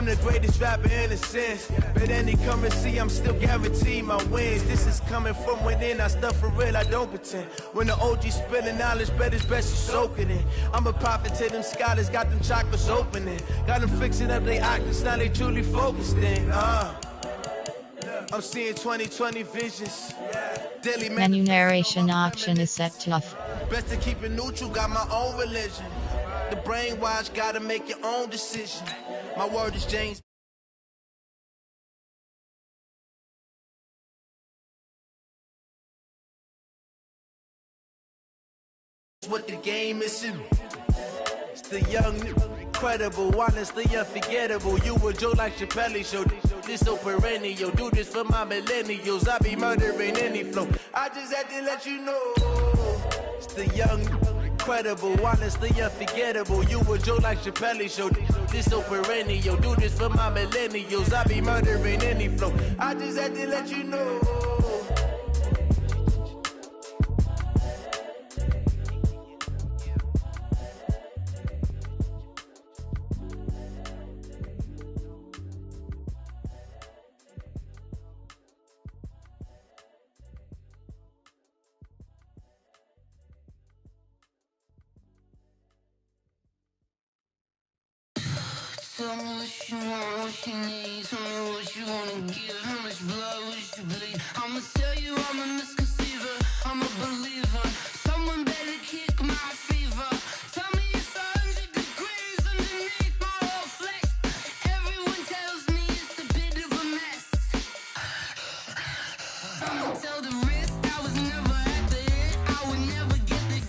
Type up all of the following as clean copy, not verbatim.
I'm the greatest rapper in a sense, but any currency, I'm still guaranteed my wins. This is coming from within, I stuff for real, I don't pretend. When the OG spilling knowledge, bet it's best you soak it in. I'm a prophet to them scholars, got them chakras opening. Got them fixing up their octaves, now they truly focused in. I'm seeing 2020 visions. Daily Menu narration option is set to off. Best to keep it neutral, got my own religion. The brainwash, gotta make your own decision. My word is James. What the game is in. It's the young, incredible, honestly unforgettable. You a Joe like Chappelle show. This so perennial. Do this for my millennials. I be murdering any flow. I just had to let you know. It's the young, incredible, honestly unforgettable. You a Joe like Chappelle show. This so perennial. Do this for my millennials. I be murdering any flow. I just had to let you know. Tell me what you want, what you need. Tell me what you wanna give. How much blood would you bleed? I'ma tell you I'm a misconceiver. I'm a believer. Someone better kick my fever. Tell me it's 100 degrees underneath my whole flesh. Everyone tells me it's a bit of a mess. I'ma tell the risk I was never at the end. I would never get it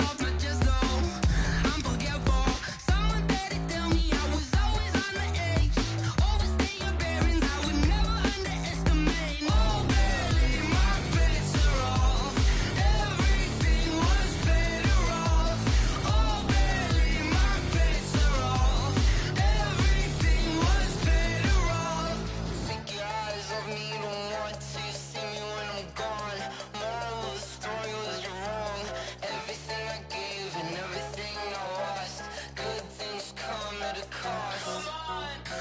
off my chest though. I'm forgetful. Someone better tell me I was always on the edge. Overstay your bearings, I would never underestimate. Oh, barely, my bets are off. Everything was better off. Oh, barely, my bets are off. Everything was better off. Take your eyes off me, you don't want to see me when I'm gone. Moral of the story was you're wrong. Everything I gave and everything I lost. Good things come at a cost.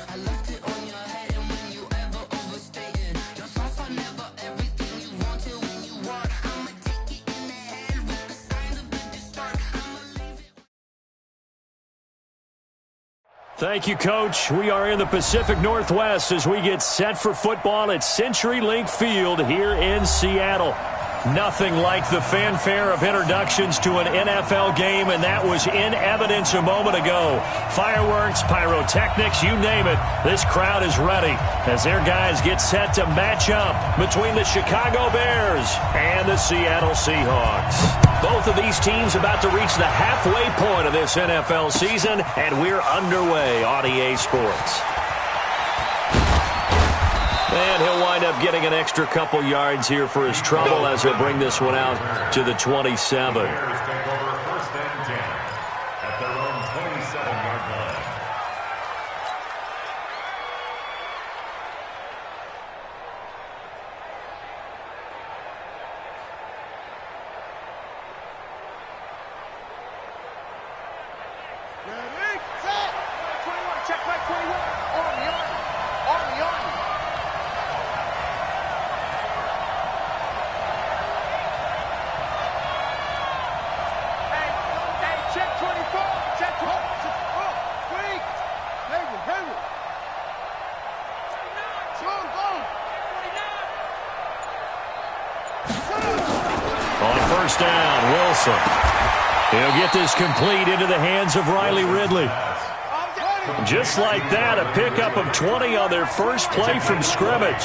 I left it on your head, and when you ever overstay it, your thoughts are never everything you wanted when you want. I'ma take it in the head with the signs of the distort. I'ma leave it. Thank you, Coach. We are in the Pacific Northwest as we get set for football at CenturyLink Field here in Seattle. Nothing like the fanfare of introductions to an NFL game, and that was in evidence a moment ago. Fireworks, pyrotechnics, you name it. This crowd is ready as their guys get set to match up between the Chicago Bears and the Seattle Seahawks. Both of these teams about to reach the halfway point of this NFL season, and we're underway on EA Sports. And he'll wind up getting an extra couple yards here for his trouble as he'll bring this one out to the 27. On first down, Wilson. He'll get this complete into the hands of Riley Ridley. Just like that, a pickup of 20 on their first play from scrimmage.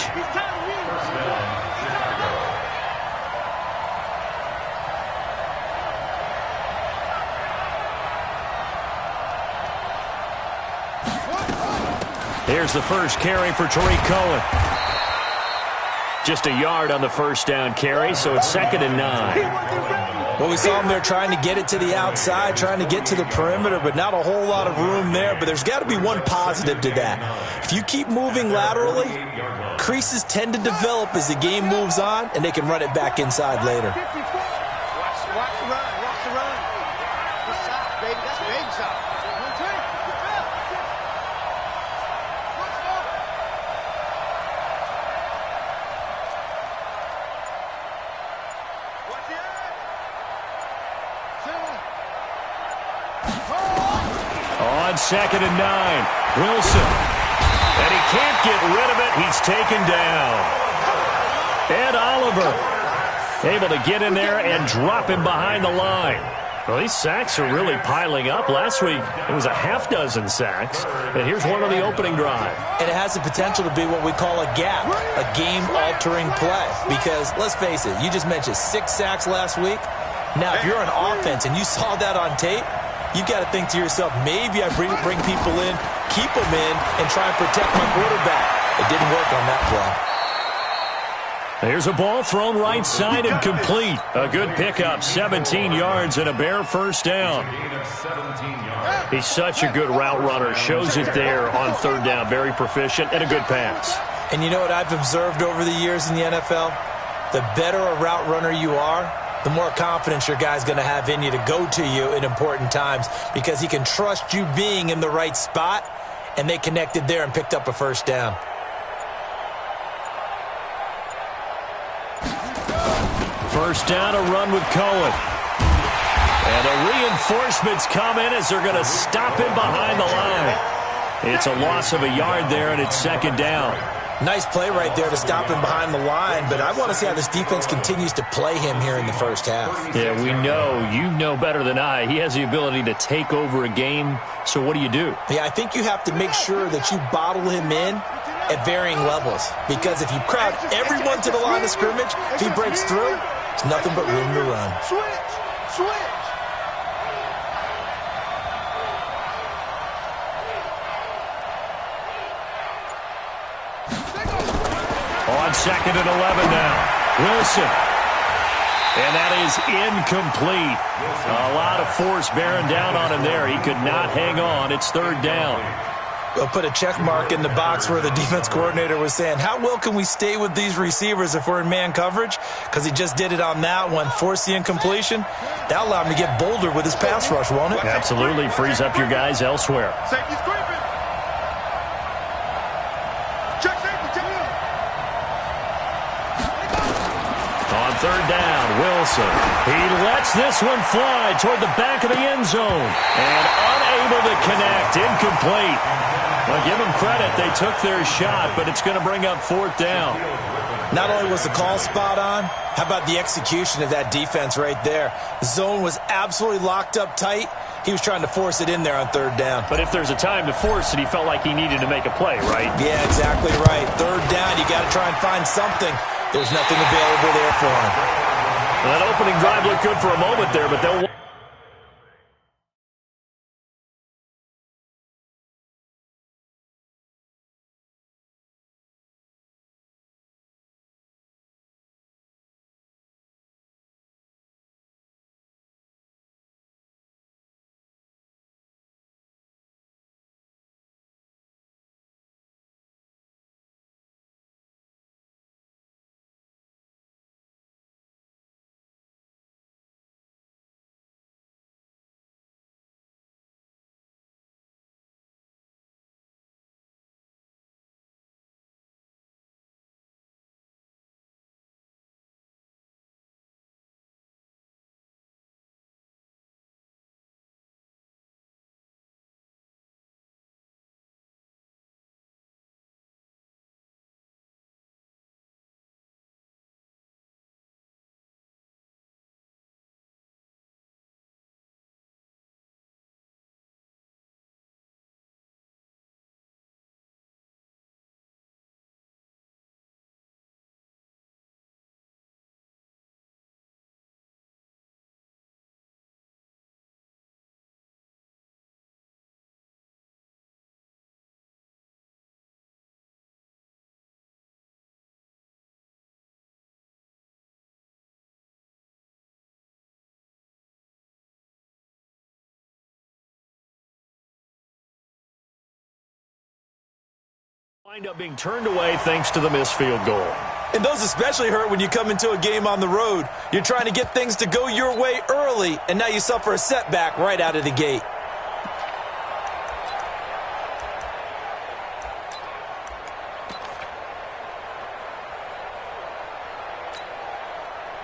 Here's the first carry for Tariq Cohen. Just a yard on the first down carry, so it's 2nd and 9. Well, we saw him there trying to get it to the outside, trying to get to the perimeter, but not a whole lot of room there. But there's got to be one positive to that. If you keep moving laterally, creases tend to develop as the game moves on, and they can run it back inside later. Watch the run. Watch the run. Good shot, baby. That's a big shot. 2nd and 9. Wilson. And he can't get rid of it. He's taken down. Ed Oliver able to get in there and drop him behind the line. Well, these sacks are really piling up. Last week, it was a half-dozen sacks. And here's one on the opening drive. And it has the potential to be what we call a gap, a game-altering play. Because, let's face it, you just mentioned 6 sacks last week. Now, if you're on offense and you saw that on tape, you've got to think to yourself, maybe I bring people in, keep them in, and try and protect my quarterback. It didn't work on that play. Here's a ball thrown right side and complete. A good pickup, 17 yards and a bare first down. He's such a good route runner. Shows it there on 3rd down. Very proficient and a good pass. And you know what I've observed over the years in the NFL? The better a route runner you are, the more confidence your guy's going to have in you to go to you in important times because he can trust you being in the right spot, and they connected there and picked up a first down. First down, a run with Cohen. And the reinforcements come in as they're going to stop him behind the line. It's a loss of a yard there, and it's 2nd down. Nice play right there to stop him behind the line, but I want to see how this defense continues to play him here in the first half. Yeah, we know. You know better than I. He has the ability to take over a game, so what do you do? Yeah, I think you have to make sure that you bottle him in at varying levels, because if you crowd everyone to the line of scrimmage, if he breaks through, it's nothing but room to run. Switch. On 2nd and 11 now. Wilson. And that is incomplete. A lot of force bearing down on him there. He could not hang on. It's 3rd down. We'll put a check mark in the box where the defense coordinator was saying, how well can we stay with these receivers if we're in man coverage? Because he just did it on that one, forced the incompletion. That allowed him to get bolder with his pass rush, won't it? Absolutely. Frees up your guys elsewhere. Safety's creeping. Check safety, check in. On 3rd down, Wilson. He lets this one fly toward the back of the end zone. And unable to connect. Incomplete. Well, give them credit. They took their shot, but it's going to bring up 4th down. Not only was the call spot on, how about the execution of that defense right there? The zone was absolutely locked up tight. He was trying to force it in there on 3rd down. But if there's a time to force it, he felt like he needed to make a play, right? Yeah, exactly right. 3rd down, you got to try and find something. There's nothing available there for him. Well, that opening drive looked good for a moment there, but they'll... wind up being turned away thanks to the missed field goal. And those especially hurt when you come into a game on the road. You're trying to get things to go your way early, and now you suffer a setback right out of the gate.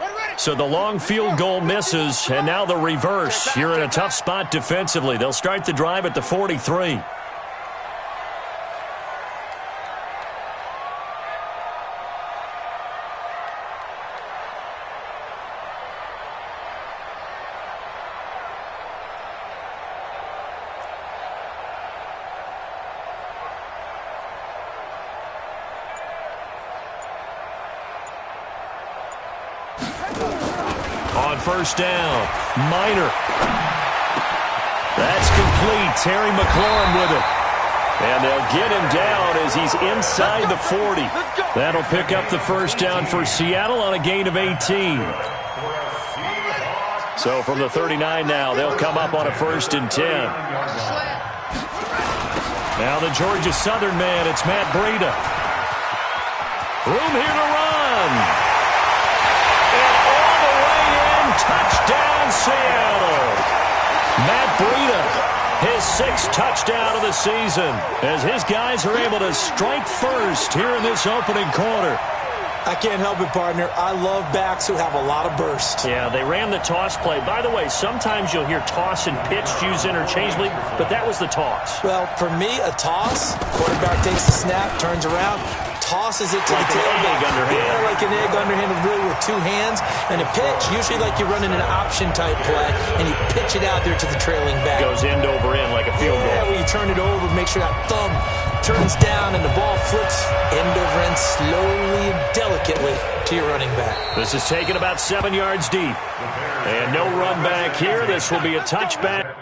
Ready, So the long field goal misses, and now the reverse. You're in a tough spot defensively. They'll start the drive at the 43. On first down, Minor. That's complete. Terry McLaurin with it. And they'll get him down as he's inside the 40. That'll pick up the first down for Seattle on a gain of 18. So from the 39 now, they'll come up on a 1st and 10. Now the Georgia Southern man, it's Matt Breida. Room here to run. Touchdown, Seattle. Matt Breida, his 6th touchdown of the season, as his guys are able to strike first here in this opening quarter. I can't help it, partner. I love backs who have a lot of burst. Yeah, they ran the toss play. By the way, sometimes you'll hear toss and pitch used interchangeably, but that was the toss. Well, for me, a toss, quarterback takes the snap, turns around, tosses it to like the tailback. Yeah, like an egg underhand, really with 2 hands. And a pitch, usually like you're running an option-type play, and you pitch it out there to the trailing back. Goes end over end like a field goal. Yeah, where you turn it over, make sure that thumb turns down and the ball flips end over end slowly and delicately to your running back. This is taken about 7 yards deep. And no run back here. This will be a touchback.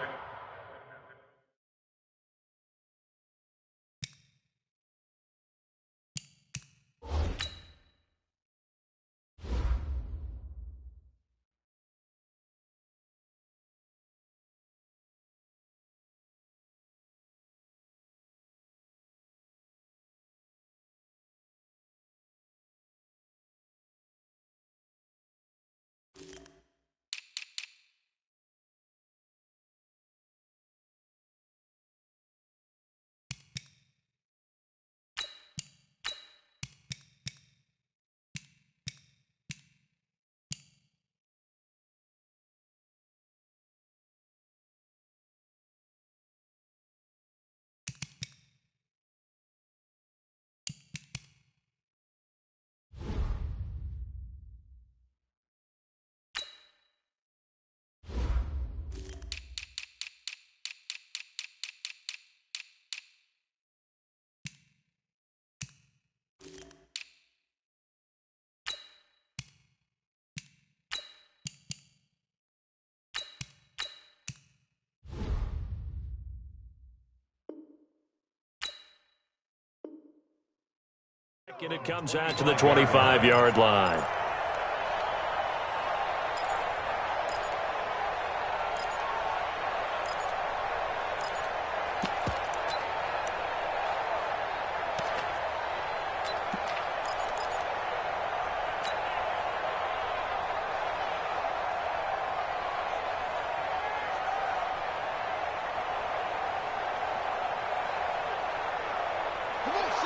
And it comes out to the 25-yard line.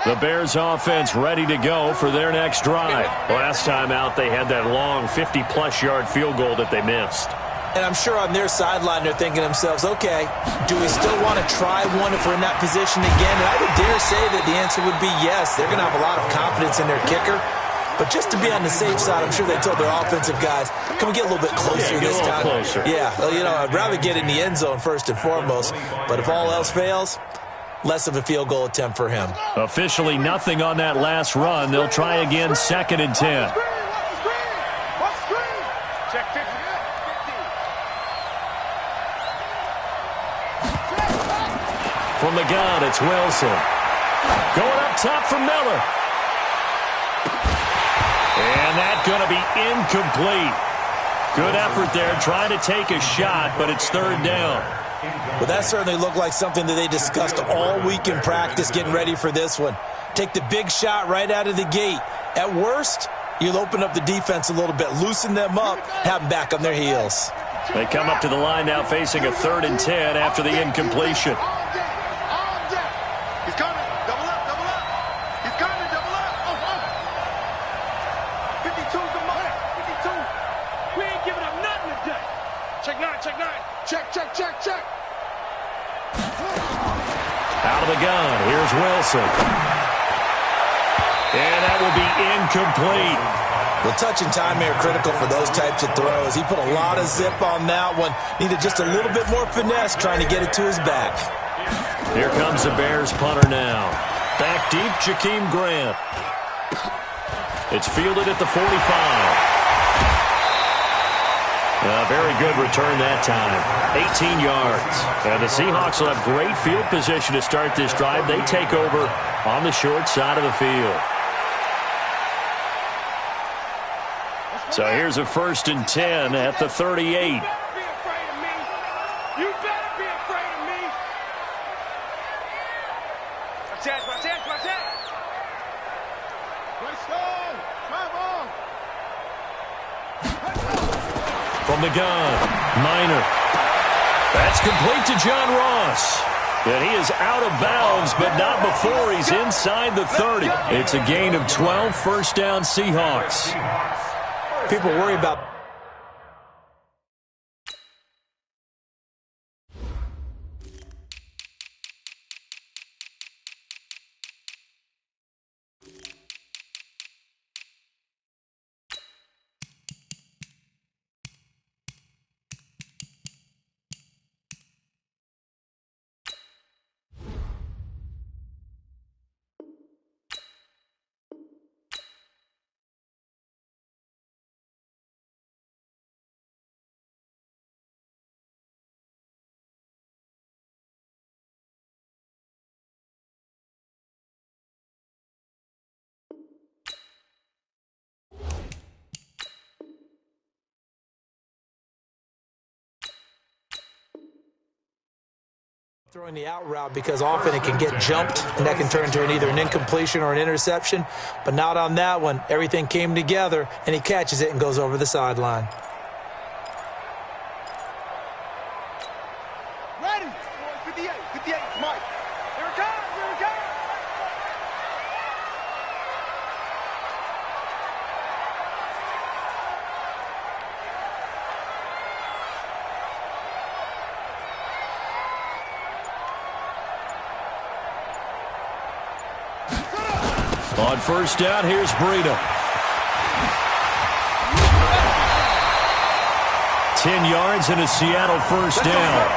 The Bears offense ready to go for their next drive. Last time out, they had that long 50-plus yard field goal that they missed. And I'm sure on their sideline they're thinking to themselves, okay, do we still want to try one if we're in that position again? And I would dare say that the answer would be yes. They're going to have a lot of confidence in their kicker. But just to be on the safe side, I'm sure they told their offensive guys, can we get a little bit closer this time? Closer. Yeah, well, you know, I'd rather get in the end zone first and foremost. But if all else fails, less of a field goal attempt for him. Officially nothing on that last run. They'll try again, 2nd and 10. From the gun, it's Wilson. Going up top for Miller. And that's going to be incomplete. Good effort there, trying to take a shot, but it's 3rd down. Well, that certainly looked like something that they discussed all week in practice getting ready for this one. Take the big shot right out of the gate. At worst, you'll open up the defense a little bit, loosen them up, have them back on their heels. They come up to the line now facing a 3rd and 10 after the incompletion. He's coming. Double up, double up. He's coming, double up. 52 to Mike. 52. the gun, here's Wilson. And that will be incomplete. The touch and time here critical for those types of throws. He put a lot of zip on that one. Needed just a little bit more finesse trying to get it to his back. Here comes the Bears punter now. Back deep, Jakeem Grant. It's fielded at the 45. A very good return that time. 18 yards. And the Seahawks will have great field position to start this drive. They take over on the short side of the field. So here's a 1st and 10 at the 38. You better be afraid of me. You better be afraid of me. Watch out, watch out, watch out. Let's go. Come on. From the gun, Minor. That's complete to John Ross. And he is out of bounds, but not before he's inside the 30. It's a gain of 12, first down Seahawks. People worry about throwing the out route because often it can get jumped and that can turn into either an incompletion or an interception. But not on that one. Everything came together and he catches it and goes over the sideline. Ready. 58, 58, Mike. Here it comes, here it comes. On first down, here's Breida. 10 yards and a Seattle first down.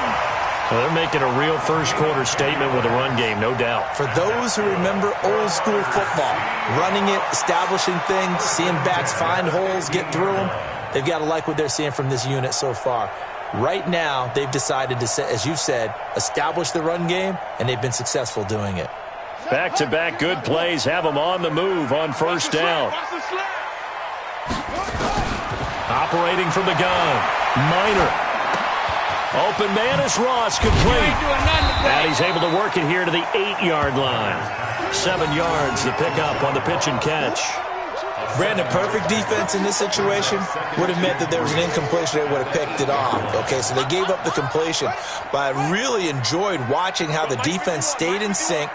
Well, they're making a real first-quarter statement with a run game, no doubt. For those who remember old-school football, running it, establishing things, seeing backs find holes, get through them, they've got to like what they're seeing from this unit so far. Right now, they've decided to, as you said, establish the run game, and they've been successful doing it. Back-to-back good plays have them on the move on first down. Operating from the gun, Minor. Open man is Ross, complete. And he's able to work it here to the 8-yard line. 7 yards, the pickup on the pitch and catch. Brandon, perfect defense in this situation would have meant that there was an incompletion. They would have picked it off. Okay, so they gave up the completion. But I really enjoyed watching how the defense stayed in sync,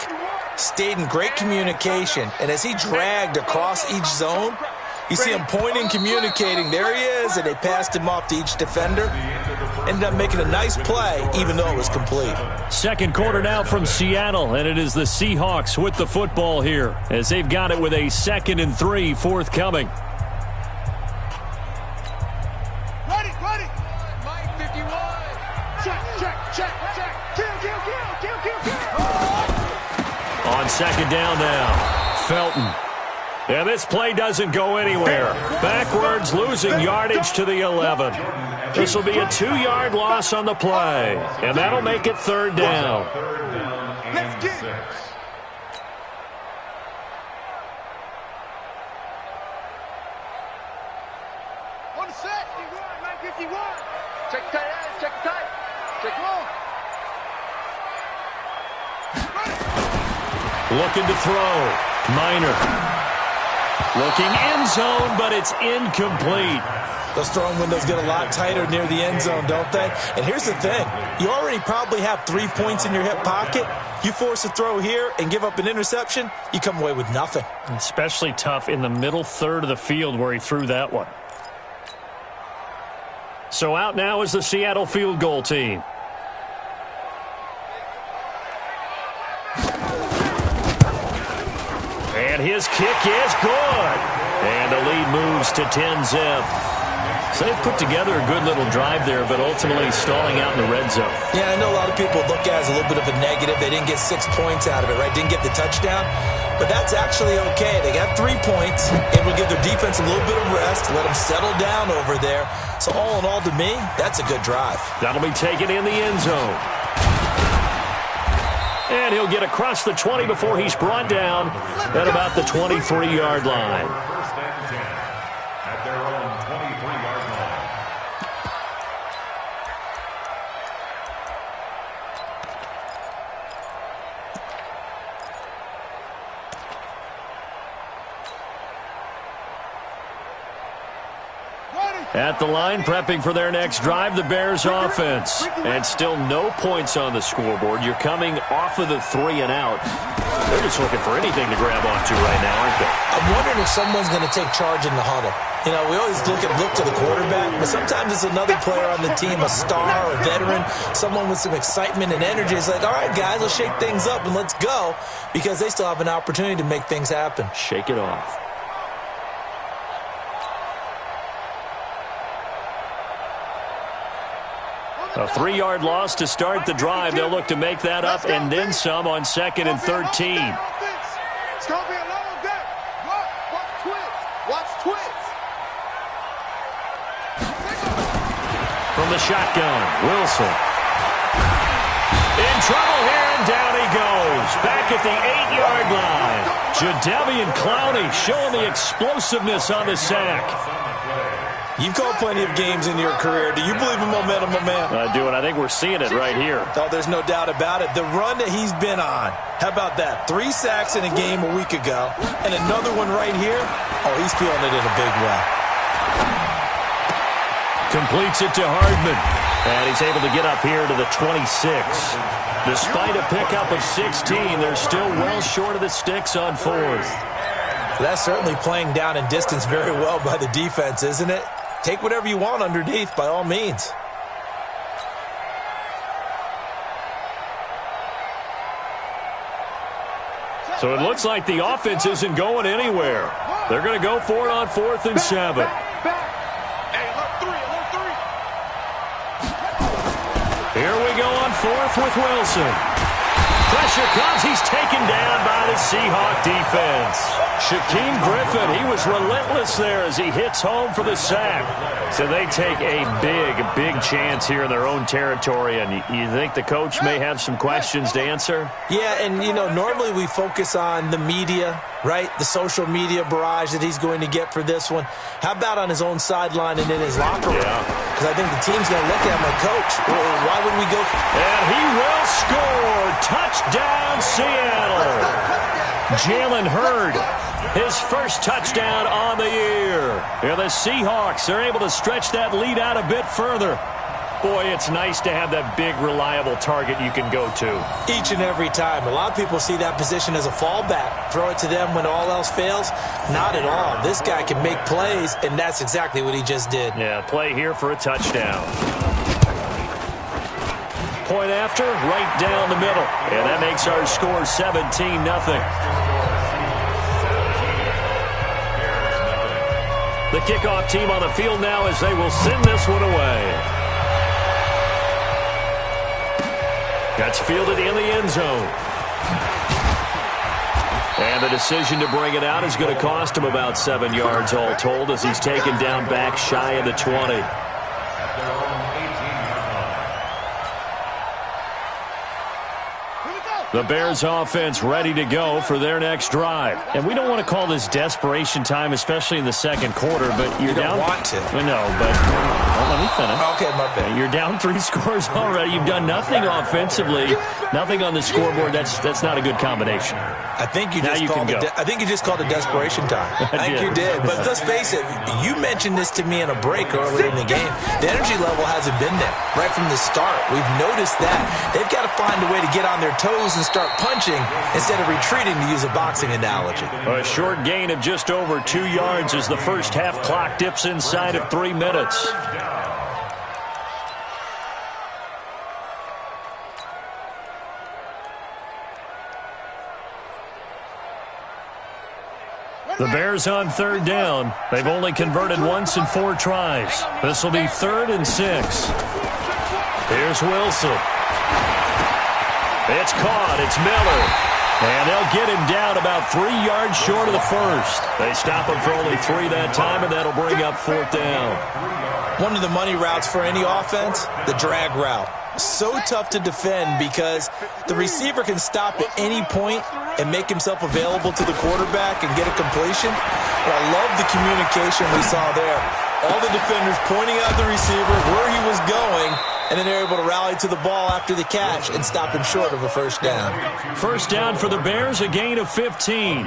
stayed in great communication. And as he dragged across each zone, you see him pointing, communicating. There he is, and they passed him off to each defender. Ended up making a nice play, even though it was complete. Second quarter now from Seattle, and it is the Seahawks with the football here as they've got it with a 2nd and 3 forthcoming. Ready, ready. Mike 51. Check, check, check, check. Kill. On second down now, Felton. And this play doesn't go anywhere. Backwards, losing yardage to the 11. This will be a 2-yard loss on the play, and that'll make it 3rd down. Let's get it. On the set. 51. Check the tight end. Check the tight. Check one. Looking to throw. Minor. Looking end zone, but it's incomplete. Those throwing windows get a lot tighter near the end zone, don't they? And here's the thing. You already probably have 3 points in your hip pocket. You force a throw here and give up an interception, you come away with nothing. Especially tough in the middle third of the field where he threw that one. So out now is the Seattle field goal team. And his kick is good. And the lead moves to 10-zip. So they put together a good little drive there, but ultimately stalling out in the red zone. Yeah, I know a lot of people look at it as a little bit of a negative. They didn't get 6 points out of it, right? Didn't get the touchdown. But that's actually okay. They got 3 points, able to give their defense a little bit of rest, let them settle down over there. So all in all, to me, that's a good drive. That'll be taken in the end zone. And he'll get across the 20 before he's brought down at about the 23-yard line. At their own 23-yard line. At the line, prepping for their next drive, the Bears offense. And still no points on the scoreboard. You're coming off of the 3 and out. They're just looking for anything to grab onto right now, aren't they? I'm wondering if someone's going to take charge in the huddle. You know, we always look to the quarterback, but sometimes it's another player on the team, a star, a veteran, someone with some excitement and energy. It's like, all right, guys, let's shake things up and let's go, because they still have an opportunity to make things happen. Shake it off. A 3-yard loss to start the drive. They'll look to make that up and then some on 2nd and 13. It's going to be a long day. Watch twist. Watch twist. From the shotgun, Wilson. In trouble here, and down he goes. Back at the 8-yard line. Jadeveon Clowney showing the explosiveness on the sack. You've called plenty of games in your career. Do you believe in momentum, my man? I do, and I think we're seeing it right here. Oh, there's no doubt about it. The run that he's been on. How about that? 3 sacks in a game a week ago, and another one right here. Oh, he's feeling it in a big way. Completes it to Hardman. And he's able to get up here to the 26. Despite a pickup of 16, they're still well short of the sticks on 4th. That's certainly playing down in distance very well by the defense, isn't it? Take whatever you want underneath, by all means. So it looks like the offense isn't going anywhere. They're going to go for it on 4th and 7. Here we go on 4th with Wilson. Pressure comes. He's taken down by the Seahawk defense. Shaquem Griffin, he was relentless there as he hits home for the sack. So they take a big chance here in their own territory. And you think the coach may have some questions to answer? Yeah, and, you know, normally we focus on the media, right? The social media barrage that he's going to get for this one. How about on his own sideline and in his locker room? Because I think the team's going to look at him like, Coach, why would we go? And he will score. Touchdown, Seattle. Jalen Hurd, his first touchdown on the year. And the Seahawks are able to stretch that lead out a bit further. Boy, it's nice to have that big, reliable target you can go to. Each and every time. A lot of people see that position as a fallback. Throw it to them when all else fails. Not at all. This guy can make plays, and that's exactly what he just did. Yeah, play here for a touchdown. Point after, right down the middle. And that makes our score 17-0. The kickoff team on the field now as they will send this one away. That's fielded in the end zone. And the decision to bring it out is going to cost him about 7 yards all told as he's taken down back shy of the 20. The Bears offense ready to go for their next drive. And we don't want to call this desperation time, especially in the second quarter, but you're down. You don't want to. No, but well, let me finish. Okay, my bad. You're down 3 scores already. You've done nothing offensively, nothing on the scoreboard. That's not a good combination. I think you just called it desperation time. I think you did. But let's face it, you mentioned this to me in a break earlier in the game. The energy level hasn't been there right from the start. We've noticed that. They've got to find a way to get on their toes and start punching instead of retreating, to use a boxing analogy. A short gain of just over 2 yards as the first half clock dips inside of 3 minutes. The Bears on third down. They've only converted once in 4 tries. This will be 3rd and 6. Here's Wilson. It's caught. It's Miller. And they'll get him down about 3 yards short of the first. They stop him for only 3 that time, and that'll bring up 4th down. One of the money routes for any offense, the drag route. So tough to defend because the receiver can stop at any point and make himself available to the quarterback and get a completion. But I love the communication we saw there. All the defenders pointing out the receiver, where he was going, and then they're able to rally to the ball after the catch and stop him short of a first down. First down for the Bears, a gain of 15.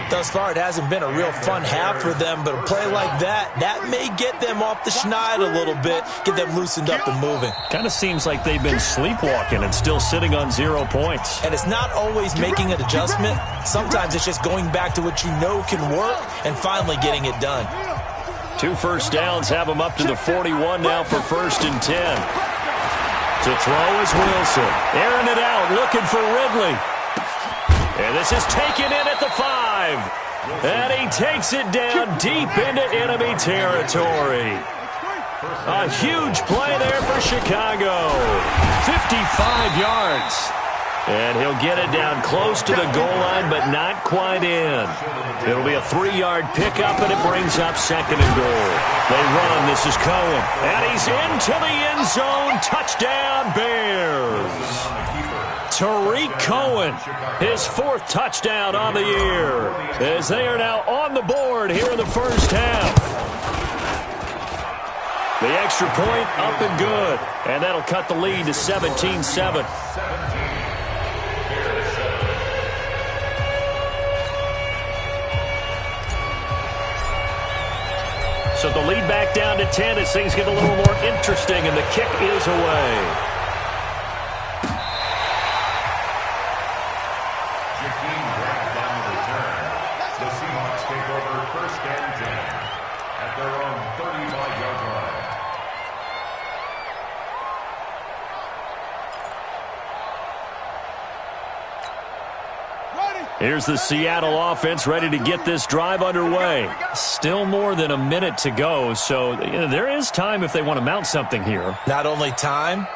Thus far, it hasn't been a real fun half for them, but a play like that may get them off the schneid a little bit, get them loosened up and moving. Kind of seems like they've been sleepwalking and still sitting on 0 points. And it's not always making an adjustment. Sometimes it's just going back to what you know can work and finally getting it done. 2 first downs have them up to the 41 now for 1st and 10. To throw is Wilson. Airing it out, looking for Ridley. And this is taken in at the 5. And he takes it down deep into enemy territory. A huge play there for Chicago. 55 yards. And he'll get it down close to the goal line, but not quite in. It'll be a 3-yard pickup, and it brings up 2nd and goal. They run. This is Cohen. And he's into the end zone. Touchdown, Bears. Tariq Cohen, his 4th touchdown on the year, as they are now on the board here in the first half. The extra point up and good, and that'll cut the lead to 17-7. So the lead back down to 10 as things get a little more interesting, and the kick is away. Jakeem Grant on the return. The Seahawks take over 1st and 10 at their own 35-yard line. Here's the Seattle offense ready to get this drive underway. Still more than a minute to go, so there is time if they want to mount something here. Not only time,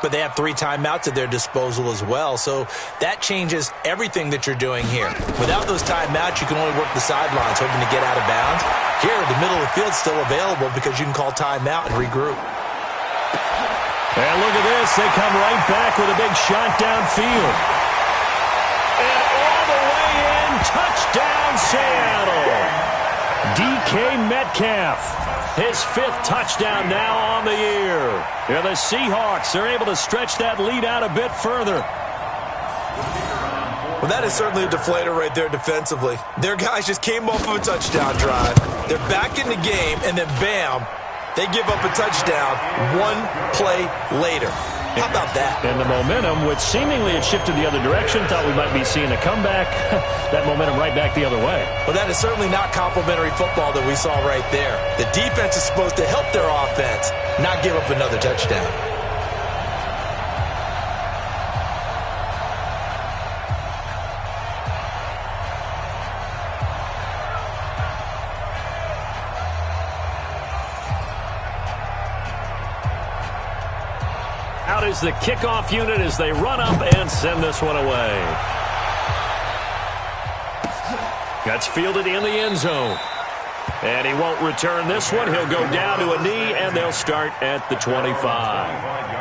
but they have 3 timeouts at their disposal as well, so that changes everything that you're doing here. Without those timeouts, you can only work the sidelines, hoping to get out of bounds. Here, the middle of the field's still available because you can call timeout and regroup. And look at this. They come right back with a big shot downfield. And all the way in, touchdown Seattle. DK Metcalf, his 5th touchdown now on the year. Yeah, the Seahawks are able to stretch that lead out a bit further. Well, that is certainly a deflator right there defensively. Their guys just came off of a touchdown drive. They're back in the game, and then bam, they give up a touchdown 1 play later. How about that? And the momentum, which seemingly had shifted the other direction, thought we might be seeing a comeback. That momentum right back the other way. Well, that is certainly not complimentary football that we saw right there. The defense is supposed to help their offense, not give up another touchdown. Out is the kickoff unit as they run up and send this one away. Gets fielded in the end zone. And he won't return this one. He'll go down to a knee, and they'll start at the 25.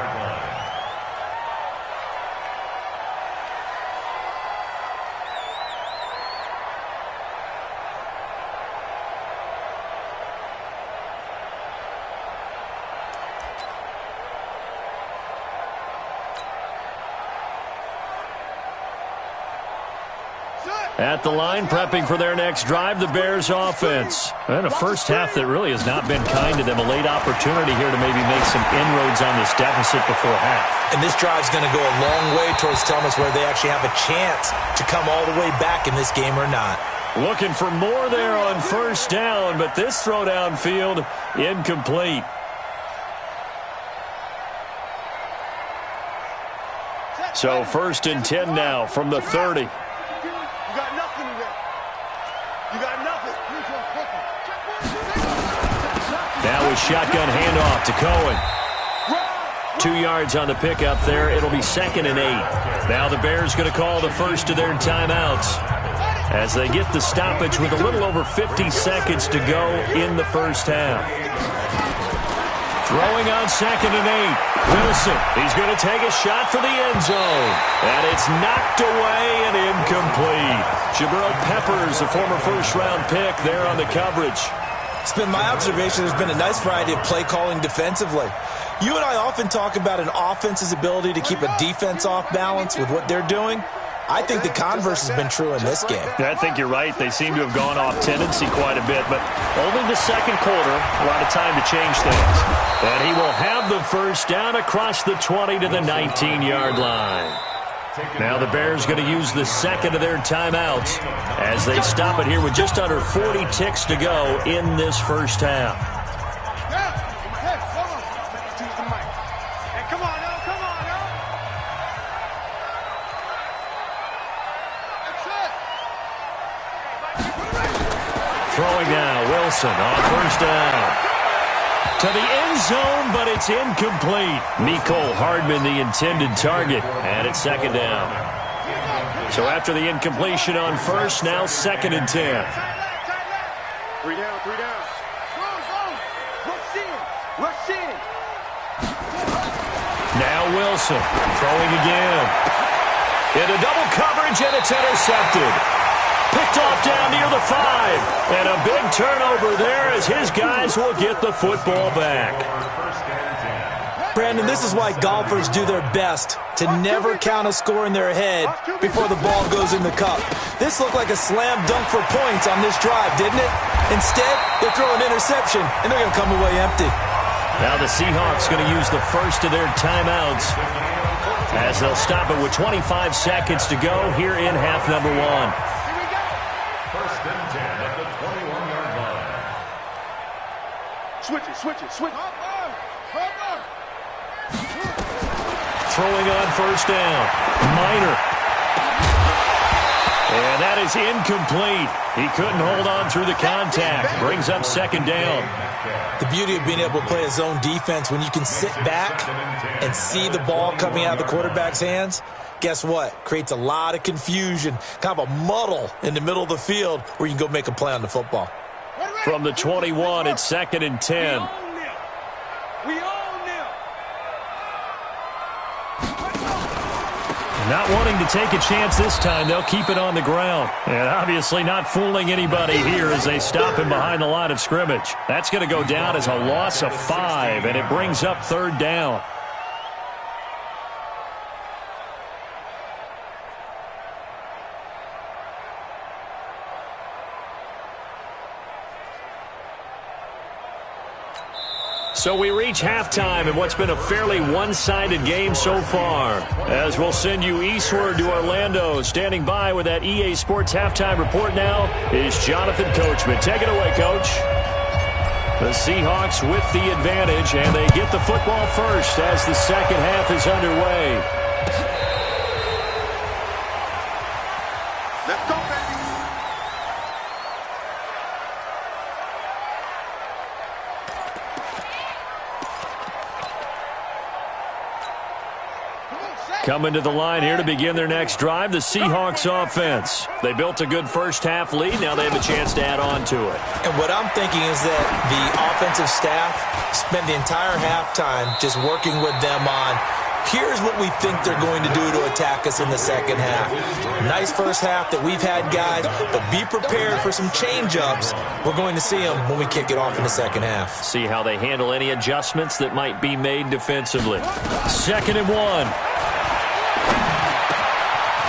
At the line, prepping for their next drive, the Bears offense. And a first half that really has not been kind to them. A late opportunity here to maybe make some inroads on this deficit before half. And this drive's going to go a long way towards telling us whether they actually have a chance to come all the way back in this game or not. Looking for more there on first down, but this throw downfield incomplete. So 1st and 10 now from the 30. You got nothing. Now a shotgun handoff to Cohen. 2 yards on the pickup there. It'll be 2nd and 8. Now the Bears going to call the first of their timeouts as they get the stoppage with a little over 50 seconds to go in the first half. Throwing on 2nd and 8. Wilson, he's going to take a shot for the end zone. And it's knocked away and incomplete. Jabril Peppers, a former first-round pick, there on the coverage. It's been my observation there's been a nice variety of play calling defensively. You and I often talk about an offense's ability to keep a defense off balance with what they're doing. I think the converse has been true in this game. I think you're right. They seem to have gone off tendency quite a bit, but only the second quarter, a lot of time to change things. And he will have the first down across the 20 to the 19-yard line. Now the Bears going to use the second of their timeouts as they stop it here with just under 40 ticks to go in this first half. Throwing now, Wilson on first down. To the end zone, but it's incomplete. Mecole Hardman, the intended target, and it's 2nd down. So after the incompletion on first, now 2nd and 10. 3 down, 3 down. Rush in, rush in. Now Wilson throwing again. Into double coverage, and it's intercepted. Picked off down near the 5. And a big turnover there as his guys will get the football back. Brandon, this is why golfers do their best to never count a score in their head before the ball goes in the cup. This looked like a slam dunk for points on this drive, didn't it? Instead, they throw an interception, and they're going to come away empty. Now the Seahawks going to use the first of their timeouts as they'll stop it with 25 seconds to go here in half number 1. First and 10 at the 21-yard line. Switch it, switch it, switch it. Throwing on first down. Minor. And that is incomplete. He couldn't hold on through the contact. Brings up 2nd down. The beauty of being able to play a zone defense when you can sit back and see the ball coming out of the quarterback's hands, guess what? Creates a lot of confusion, kind of a muddle in the middle of the field where you can go make a play on the football. From the 21, it's 2nd and 10. We own them. Not wanting to take a chance this time, they'll keep it on the ground. And obviously not fooling anybody here as they stop him behind the line of scrimmage. That's going to go down as a loss of 5, and it brings up 3rd down. So we reach halftime in what's been a fairly one-sided game so far. As we'll send you eastward to Orlando. Standing by with that EA Sports halftime report now is Jonathan Coachman. Take it away, Coach. The Seahawks with the advantage, and they get the football first as the second half is underway. Let's go, baby. Coming to the line here to begin their next drive, the Seahawks offense. They built a good first half lead. Now they have a chance to add on to it. And what I'm thinking is that the offensive staff spent the entire halftime just working with them on, here's what we think they're going to do to attack us in the second half. Nice first half that we've had, guys, but be prepared for some change-ups. We're going to see them when we kick it off in the second half. See how they handle any adjustments that might be made defensively. 2nd and 1.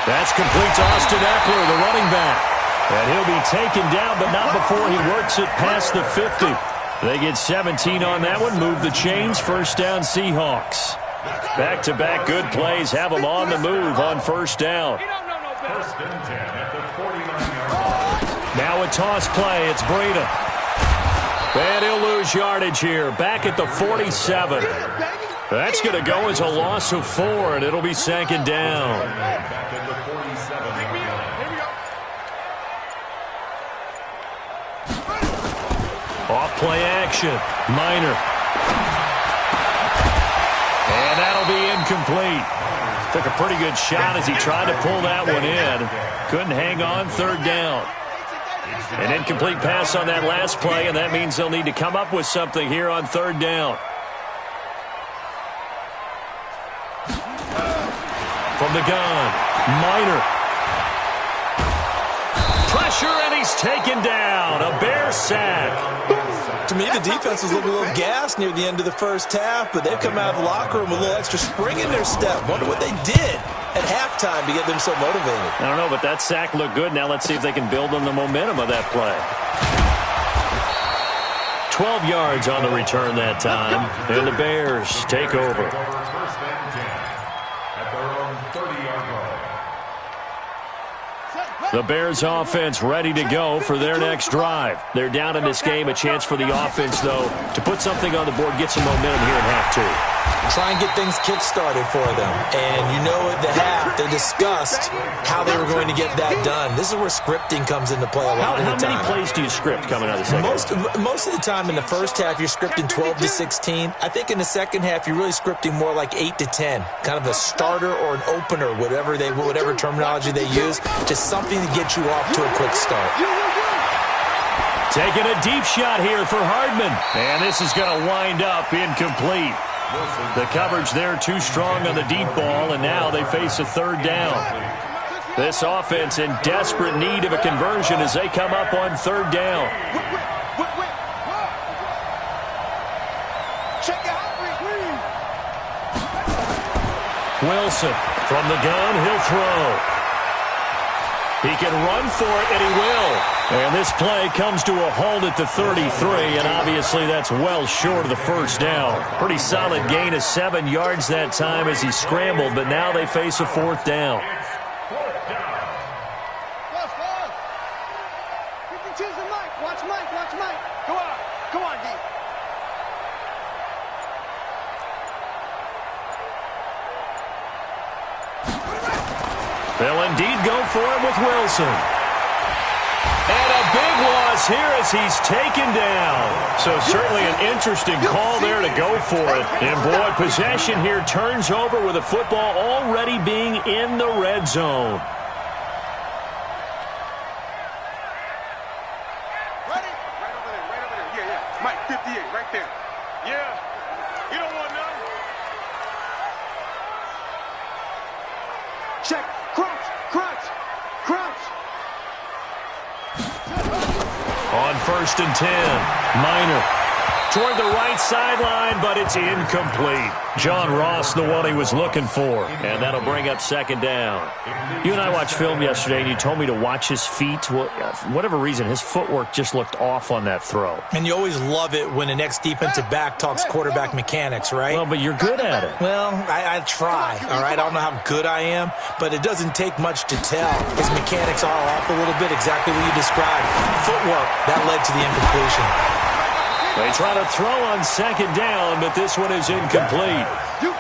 That's complete to Austin Eckler, the running back. And he'll be taken down, but not before he works it past the 50. They get 17 on that one, move the chains, first down Seahawks. Back-to-back good plays have them on the move on first down. First and 10 at the 49-yard line. Now a toss play, it's Breida. And he'll lose yardage here, back at the 47. That's going to go as a loss of 4, and it'll be 2nd down. Back at the 47-yard line. Off play action. Minor. And that'll be incomplete. Took a pretty good shot as he tried to pull that one in. Couldn't hang on, third down. An incomplete pass on that last play, and that means they'll need to come up with something here on third down. From the gun, Minor. Pressure, and he's taken down. A Bear sack. To me, the defense was looking a little gassed near the end of the first half, but they've come out of the locker room with a little extra spring in their step. Wonder what they did at halftime to get them so motivated. I don't know, but that sack looked good. Now let's see if they can build on the momentum of that play. 12 yards on the return that time, and the Bears take over. First and 10 at their own 30-yard line. The Bears offense ready to go for their next drive. They're down in this game. A chance for the offense, though, to put something on the board, get some momentum here in half two. Try and get things kick-started for them. And you know at the half, they discussed how they were going to get that done. This is where scripting comes into play a lot of the time. How many plays do you script coming out of the second half? Most of the time in the first half, you're scripting 12 to 16. I think in the second half, you're really scripting more like 8 to 10. Kind of a starter or an opener, whatever terminology they use. Just something to get you off to a quick start. Taking a deep shot here for Hardman. And this is going to wind up incomplete. The coverage there too strong on the deep ball, and now they face a third down. This offense in desperate need of a conversion as they come up on third down. Wilson from the gun, he'll throw. He can run for it, and he will. And this play comes to a halt at the 33, and obviously that's well short of the first down. Pretty solid gain of 7 yards that time as he scrambled, but now they face a fourth down. Watch Mike. Come on, D. They'll indeed go for it with Wilson. And a big loss here as he's taken down. So certainly an interesting call there to go for it. And boy, possession here turns over with the football already being in the red zone. Ready? Right over there. Yeah. Mike, 58, right there. Yeah. You don't want none. Check. Crouch. On first and 10, Minor toward the right sideline, but it's incomplete. John Ross, the one he was looking for, and that'll bring up second down. You and I watched film yesterday, and you told me to watch his feet. Well, for whatever reason, his footwork just looked off on that throw. And you always love it when the next defensive back talks quarterback mechanics, right? Well, but you're good at it. Well, I try, all right? I don't know how good I am, but it doesn't take much to tell. His mechanics are off a little bit, exactly what you described. Footwork, that led to the incompletion. They try to throw on second down, but this one is incomplete.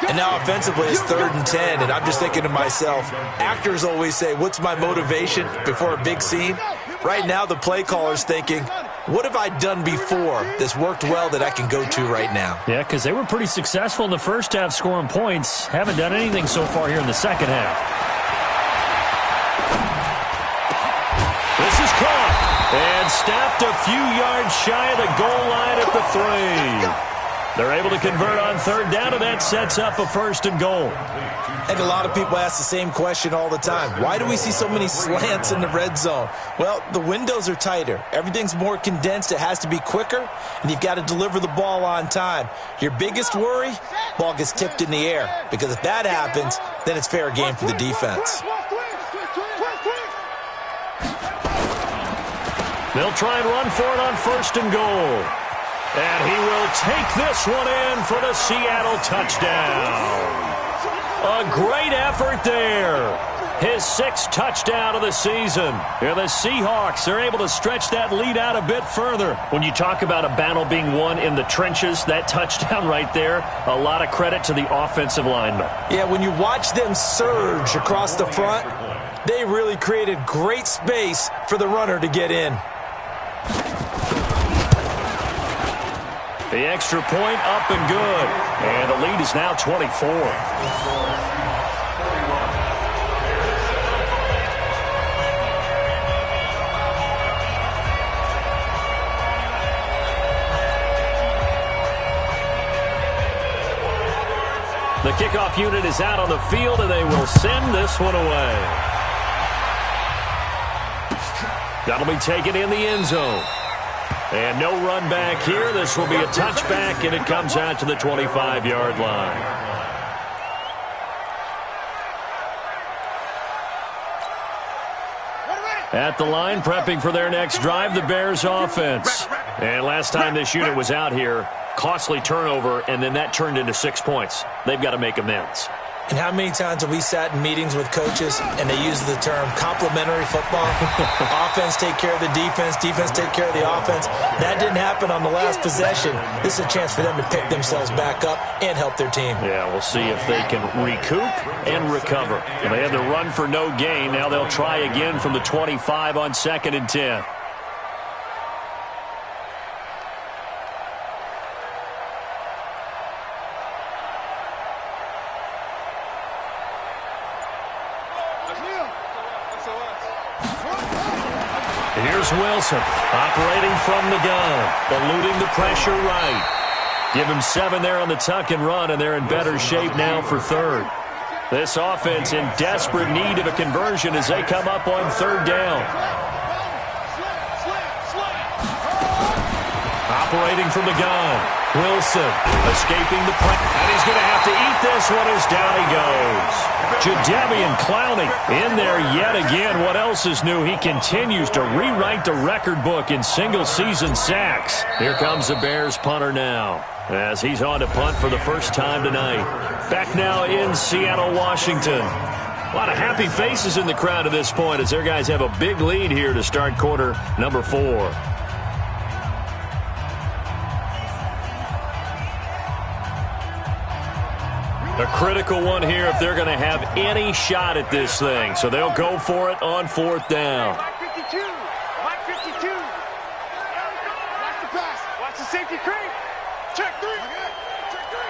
And now offensively it's third and 10, and I'm just thinking to myself, actors always say, what's my motivation before a big scene? Right now the play caller's thinking, what have I done before that's worked well that I can go to right now? Yeah, because they were pretty successful in the first half scoring points. Haven't done anything so far here in the second half. This is caught. And stopped a few yards shy of the goal line at the 3. They're able to convert on third down, and that sets up a first and goal. And a lot of people ask the same question all the time. Why do we see so many slants in the red zone? Well, the windows are tighter. Everything's more condensed. It has to be quicker, and you've got to deliver the ball on time. Your biggest worry, ball gets tipped in the air. Because if that happens, then it's fair game for the defense. They'll try and run for it on first and goal. And he will take this one in for the Seattle touchdown. A great effort there. His 6th touchdown of the season. And the Seahawks are able to stretch that lead out a bit further. When you talk about a battle being won in the trenches, that touchdown right there, a lot of credit to the offensive linemen. Yeah, when you watch them surge across the front, they really created great space for the runner to get in. The extra point up and good. And the lead is now 24. The kickoff unit is out on the field, and they will send this one away. That'll be taken in the end zone. And no run back here. This will be a touchback, and it comes out to the 25-yard line. At the line, prepping for their next drive, the Bears offense. And last time this unit was out here, costly turnover, and then that turned into 6 points. They've got to make amends. And how many times have we sat in meetings with coaches and they use the term complementary football? Offense take care of the defense, defense take care of the offense. That didn't happen on the last possession. This is a chance for them to pick themselves back up and help their team. Yeah, we'll see if they can recoup and recover. And they had the run for no gain. Now they'll try again from the 25 on 2nd and 10. Here's Wilson, operating from the gun, eluding the pressure right. Give him 7 there on the tuck and run, and they're in better shape now for 3rd. This offense in desperate need of a conversion as they come up on 3rd down. Operating from the gun, Wilson escaping the pressure, and he's going to have to eat this one as down he goes. Jadeveon Clowney in there yet again. What else is new? He continues to rewrite the record book in single-season sacks. Here comes the Bears punter now as he's on to punt for the first time tonight. Back now in Seattle, Washington. A lot of happy faces in the crowd at this point as their guys have a big lead here to start quarter number 4. A critical one here if they're going to have any shot at this thing. So they'll go for it on 4th down. Mike 52. Mike 52. Watch the pass. Watch the safety creep. Check 3. Check 3.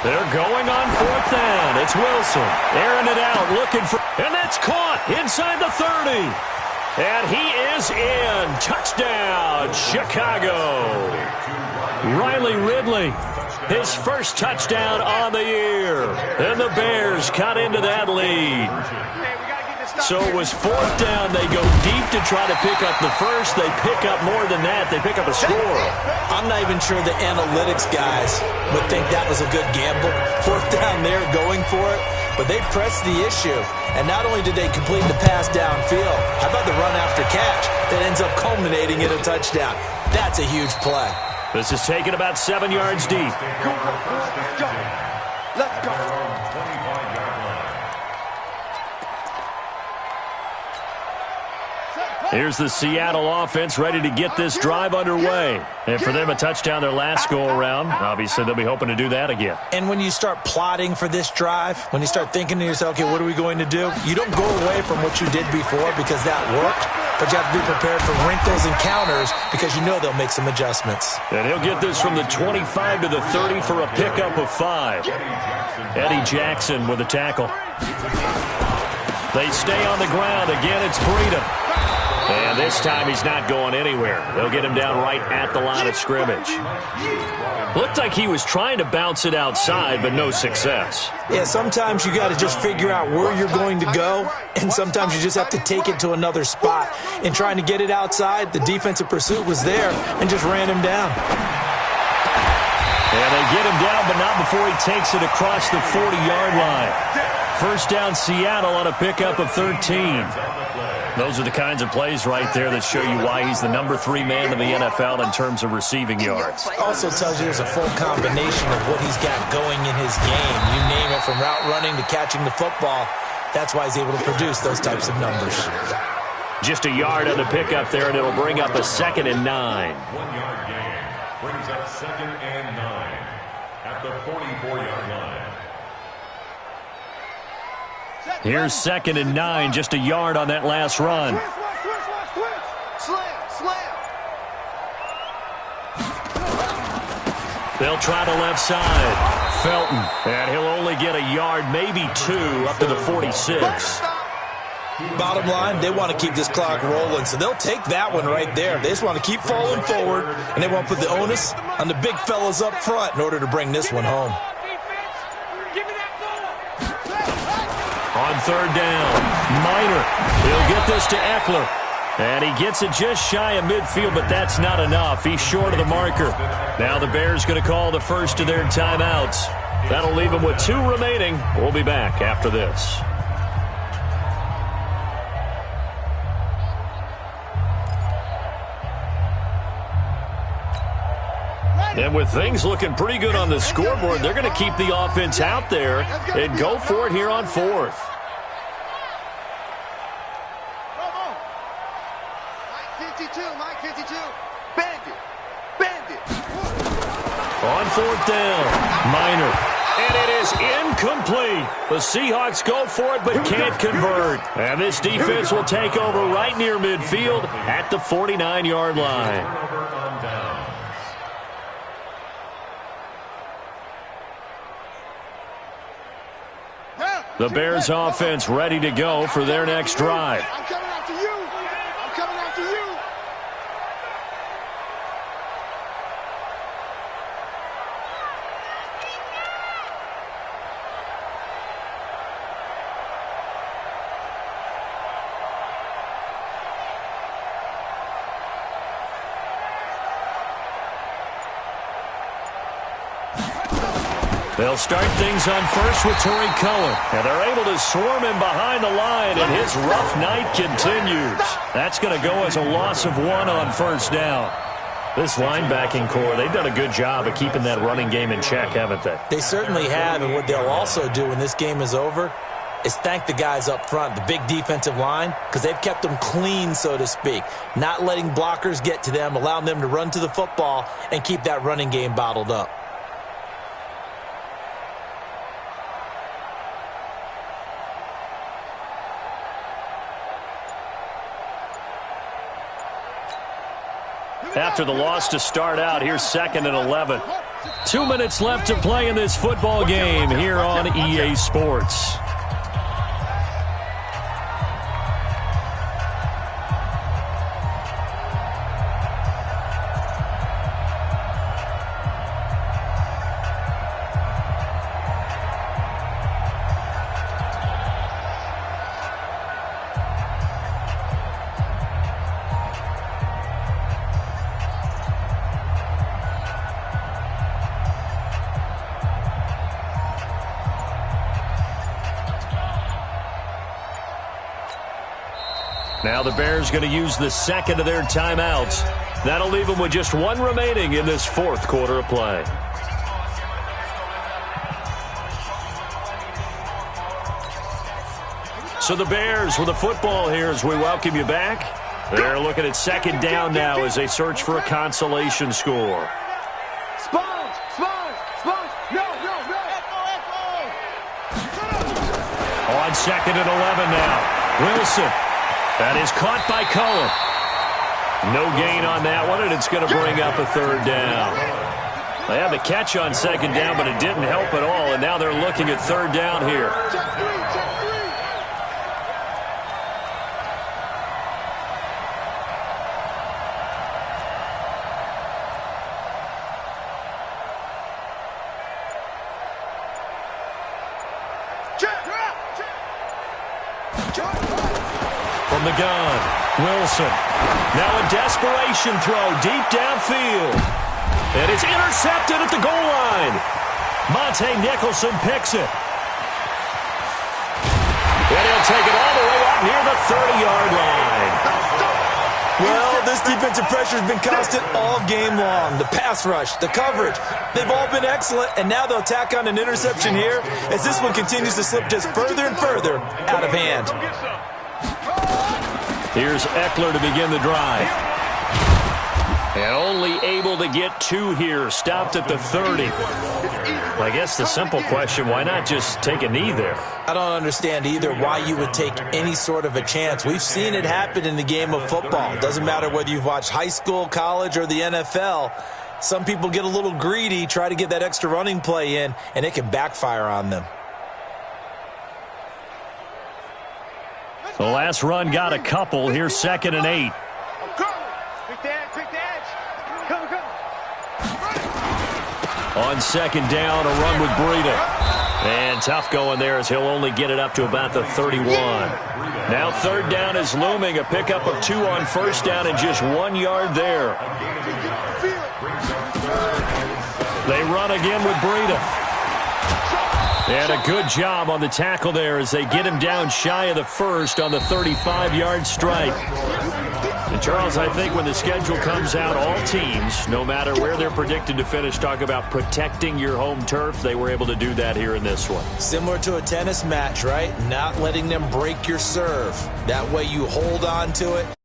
They're going on 4th down. It's Wilson. Airing it out, looking for... And that's caught inside the 30. And he is in. Touchdown, Chicago. Riley Ridley, his first touchdown on the year. And the Bears cut into that lead. So it was 4th down. They go deep to try to pick up the first. They pick up more than that. They pick up a score. I'm not even sure the analytics guys would think that was a good gamble. 4th down there going for it. But they pressed the issue. And not only did they complete the pass downfield, how about the run after catch that ends up culminating in a touchdown? That's a huge play. This is taken about 7 yards deep. Let's go. Here's the Seattle offense ready to get this drive underway. And for them, a touchdown their last go-around. Obviously, they'll be hoping to do that again. And when you start plotting for this drive, when you start thinking to yourself, okay, what are we going to do? You don't go away from what you did before because that worked, but you have to be prepared for wrinkles and counters because you know they'll make some adjustments. And he'll get this from the 25 to the 30 for a pickup of 5. Eddie Jackson with a tackle. They stay on the ground. Again, it's Breida. And this time he's not going anywhere. They'll get him down right at the line of scrimmage. Looked like he was trying to bounce it outside, but no success. Yeah, sometimes you got to just figure out where you're going to go, and sometimes you just have to take it to another spot. In trying to get it outside, the defensive pursuit was there and just ran him down. And they get him down, but not before he takes it across the 40-yard line. First down, Seattle on a pickup of 13. Those are the kinds of plays right there that show you why he's the number 3 man in the NFL in terms of receiving yards. Also tells you there's a full combination of what he's got going in his game. You name it, from route running to catching the football. That's why he's able to produce those types of numbers. Just a yard on the pickup there, and it'll bring up a 2nd and 9. 1-yard gain brings up 2nd and 9 at the 44-yard line. Here's 2nd and 9, just a yard on that last run. They'll try the left side. Felton. And he'll only get a yard, maybe 2, up to the 46. Bottom line, they want to keep this clock rolling, so they'll take that one right there. They just want to keep falling forward, and they want to put the onus on the big fellas up front in order to bring this one home. On third down, Minor. He'll get this to Eckler. And he gets it just shy of midfield, but that's not enough. He's short of the marker. Now the Bears going to call the first of their timeouts. That'll leave them with 2 remaining. We'll be back after this. And with things looking pretty good on the scoreboard, they're going to keep the offense out there and go for it here on 4th. Mike 52. Bandit. On 4th down, Minor. And it is incomplete. The Seahawks go for it but can't convert. And this defense will take over right near midfield at the 49-yard line. The Bears offense ready to go for their next drive. I'm coming after you. I'm coming after you. They'll start things on first with Torrey Cullen. And they're able to swarm him behind the line, and his rough night continues. That's going to go as a loss of 1 on first down. This linebacking core, they've done a good job of keeping that running game in check, haven't they? They certainly have, and what they'll also do when this game is over is thank the guys up front, the big defensive line, because they've kept them clean, so to speak, not letting blockers get to them, allowing them to run to the football and keep that running game bottled up. After the loss to start out, here's 2nd and 11. 2 minutes left to play in this football game here on EA Sports. Now the Bears going to use the 2nd of their timeouts. That'll leave them with just 1 remaining in this 4th quarter of play. So the Bears with the football here as we welcome you back. They're looking at 2nd down now as they search for a consolation score. Sponge. No. On 2nd and 11 now. Wilson. That is caught by Cullen. No gain on that one, and it's going to bring up a 3rd down. They had the catch on 2nd down, but it didn't help at all, and now they're looking at 3rd down here. From the gun, Wilson. Now a desperation throw deep downfield. And it's intercepted at the goal line. Monte Nicholson picks it. And he'll take it all the way up near the 30-yard line. Well, this defensive pressure has been constant all game long. The pass rush, the coverage, they've all been excellent, and now they'll tack on an interception here as this one continues to slip just further and further out of hand. Here's Eckler to begin the drive. And only able to get 2 here, stopped at the 30. I guess the simple question, why not just take a knee there? I don't understand either why you would take any sort of a chance. We've seen it happen in the game of football. It doesn't matter whether you've watched high school, college, or the NFL. Some people get a little greedy, try to get that extra running play in, and it can backfire on them. The last run got a couple. Here's 2nd and 8. Take the edge. Come. On 2nd down, a run with Breida. And tough going there as he'll only get it up to about the 31. Now 3rd down is looming. A pickup of 2 on 1st down and just 1 yard there. They run again with Breida. And a good job on the tackle there as they get him down shy of the 1st on the 35-yard strike. And Charles, I think when the schedule comes out, all teams, no matter where they're predicted to finish, talk about protecting your home turf. They were able to do that here in this one. Similar to a tennis match, right? Not letting them break your serve. That way you hold on to it.